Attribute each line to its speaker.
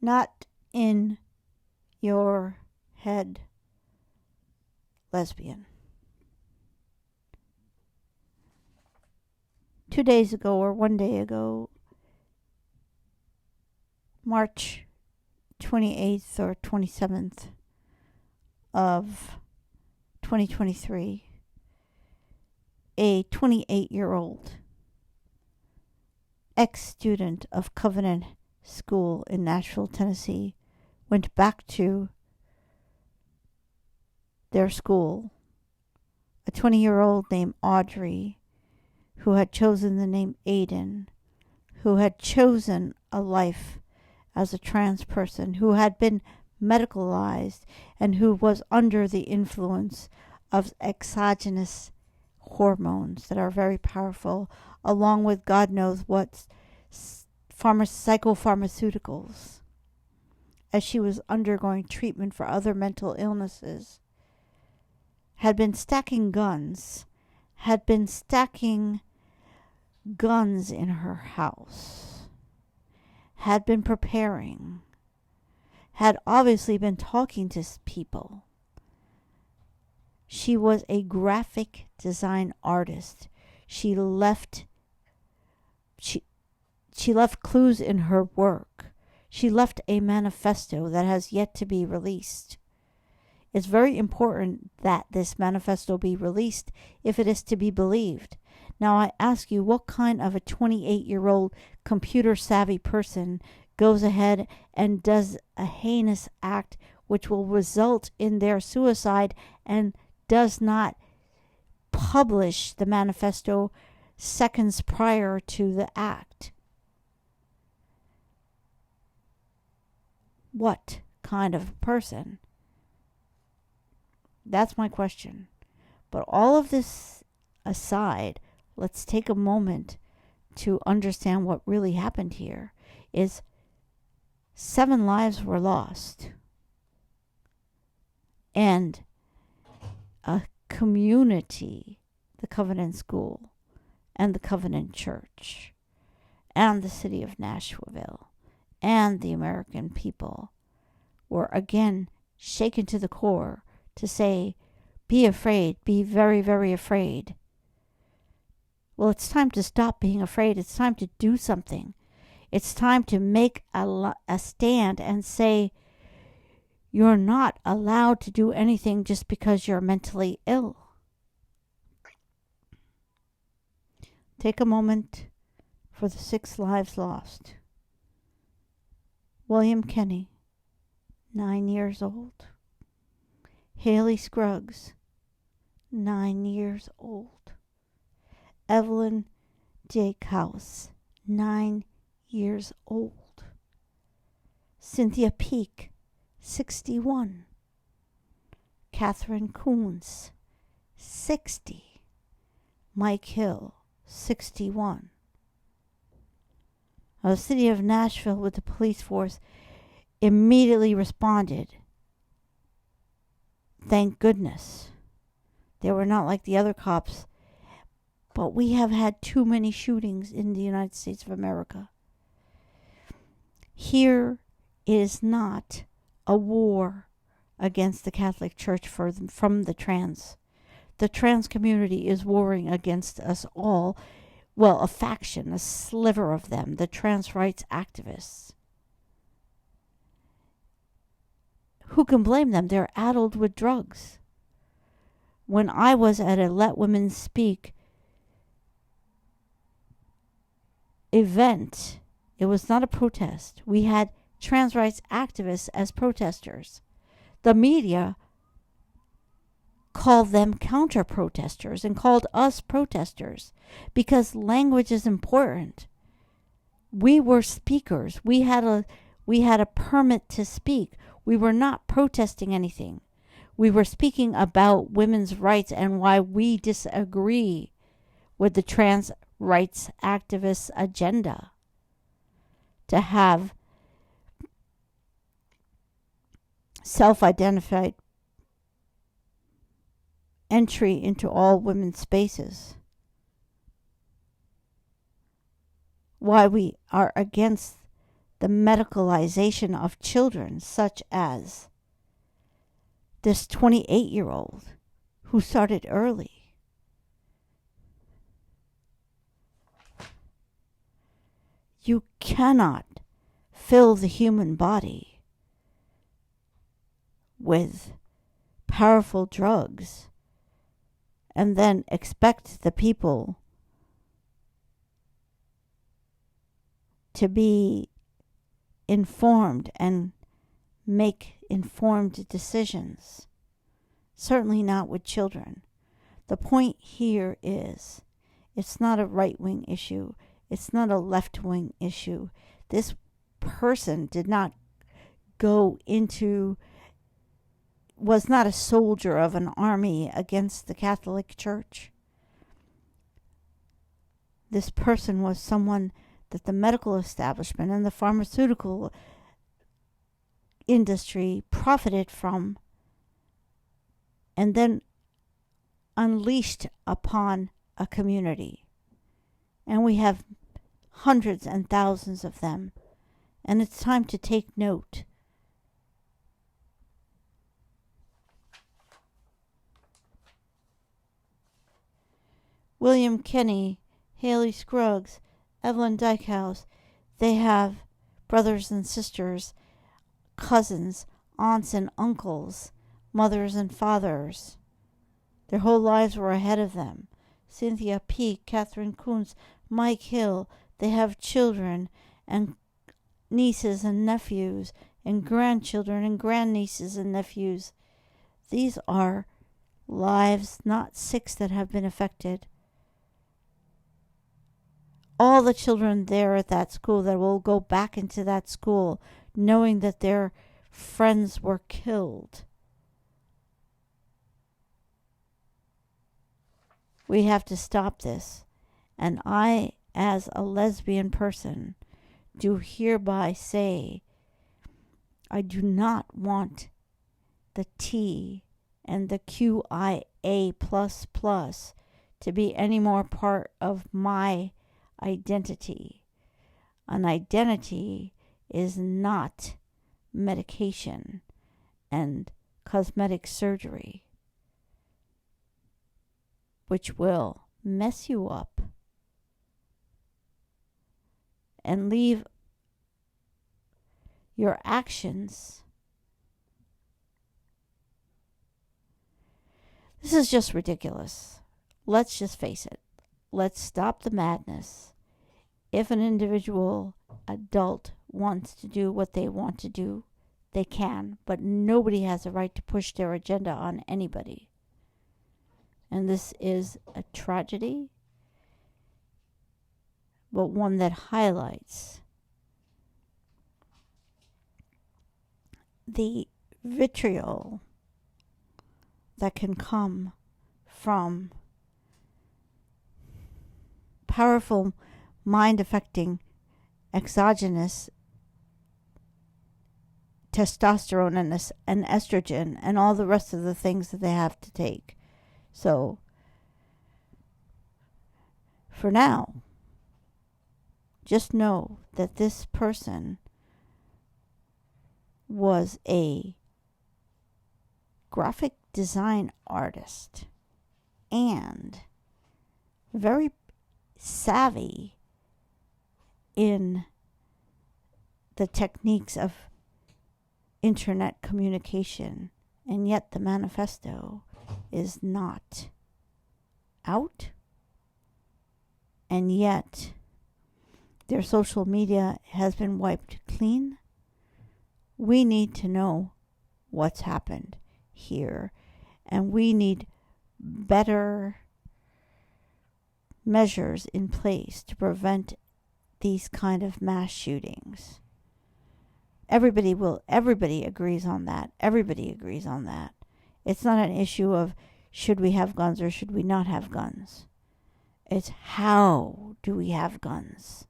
Speaker 1: not in your head lesbian. 2 days ago or 1 day ago, March 28th or 27th of 2023, a 28-year-old ex-student of Covenant School in Nashville, Tennessee, went back to their school. A 20-year-old named Audrey, who had chosen the name Aiden, who had chosen a life as a trans person, who had been medicalized, and who was under the influence of exogenous hormones that are very powerful, along with God knows what psychopharmaceuticals, as she was undergoing treatment for other mental illnesses, had been stacking guns in her house, had been preparing, had obviously been talking to people. She was a graphic design artist. She left clues in her work. She left a manifesto that has yet to be released. It's very important that this manifesto be released if it is to be believed. Now I ask you, what kind of a 28-year-old computer-savvy person goes ahead and does a heinous act which will result in their suicide and does not publish the manifesto seconds prior to the act? What kind of person? That's my question. But all of this aside, let's take a moment to understand what really happened here. Is 7 lives were lost. And a community, the Covenant School, and the Covenant Church, and the city of Nashville, and the American people were again shaken to the core to say, be afraid, be very, very afraid. Well, it's time to stop being afraid. It's time to do something. It's time to make a stand and say, you're not allowed to do anything just because you're mentally ill. Take a moment for the 6 lives lost. William Kenny, 9 years old. Hale Scruggs, 9 years old. Evelyn Jake House, 9 years old. Cynthia Peak, 61. Catherine Coons, 60. Mike Hill, 61. The city of Nashville, with the police force, immediately responded. Thank goodness. They were not like the other cops. But we have had too many shootings in the United States of America. Here is not a war against the Catholic Church from the trans. The trans community is warring against us all. Well, a faction, a sliver of them, the trans rights activists. Who can blame them? They're addled with drugs. When I was at a Let Women Speak event, it was not a protest. We had trans rights activists as protesters. The media called them counter-protesters and called us protesters because language is important. We were speakers. We had a permit to speak. We were not protesting anything. We were speaking about women's rights and why we disagree with the trans rights activists' agenda to have self-identified entry into all women's spaces. Why we are against the medicalization of children, such as this 28-year-old who started early. You cannot fill the human body with powerful drugs and then expect the people to be informed and make informed decisions. Certainly not with children. The point here is, it's not a right-wing issue. It's not a left-wing issue. This person did not was not a soldier of an army against the Catholic Church. This person was someone that the medical establishment and the pharmaceutical industry profited from and then unleashed upon a community. And we have hundreds and thousands of them. And it's time to take note. William Kenny, Haley Scruggs, Evelyn Dykehouse, they have brothers and sisters, cousins, aunts and uncles, mothers and fathers. Their whole lives were ahead of them. Cynthia Peake, Catherine Coons, Mike Hill, they have children and nieces and nephews and grandchildren and grandnieces and nephews. These are lives, not 6 that have been affected. All the children there at that school that will go back into that school knowing that their friends were killed. We have to stop this. And I, as a lesbian person, do hereby say, I do not want the T and the QIA++ to be any more part of my identity. An identity is not medication and cosmetic surgery, which will mess you up and leave your actions. This is just ridiculous. Let's just face it. Let's stop the madness. If an individual adult wants to do what they want to do, they can, but nobody has a right to push their agenda on anybody. And this is a tragedy, but one that highlights the vitriol that can come from powerful mind-affecting exogenous testosterone and estrogen and all the rest of the things that they have to take. So, for now, just know that this person was a graphic design artist and very savvy in the techniques of internet communication, and yet the manifesto is not out, and yet their social media has been wiped clean. We need to know what's happened here, and we need better measures in place to prevent these kind of mass shootings. Everybody agrees on that. Everybody agrees on that. It's not an issue of should we have guns or should we not have guns. It's how do we have guns?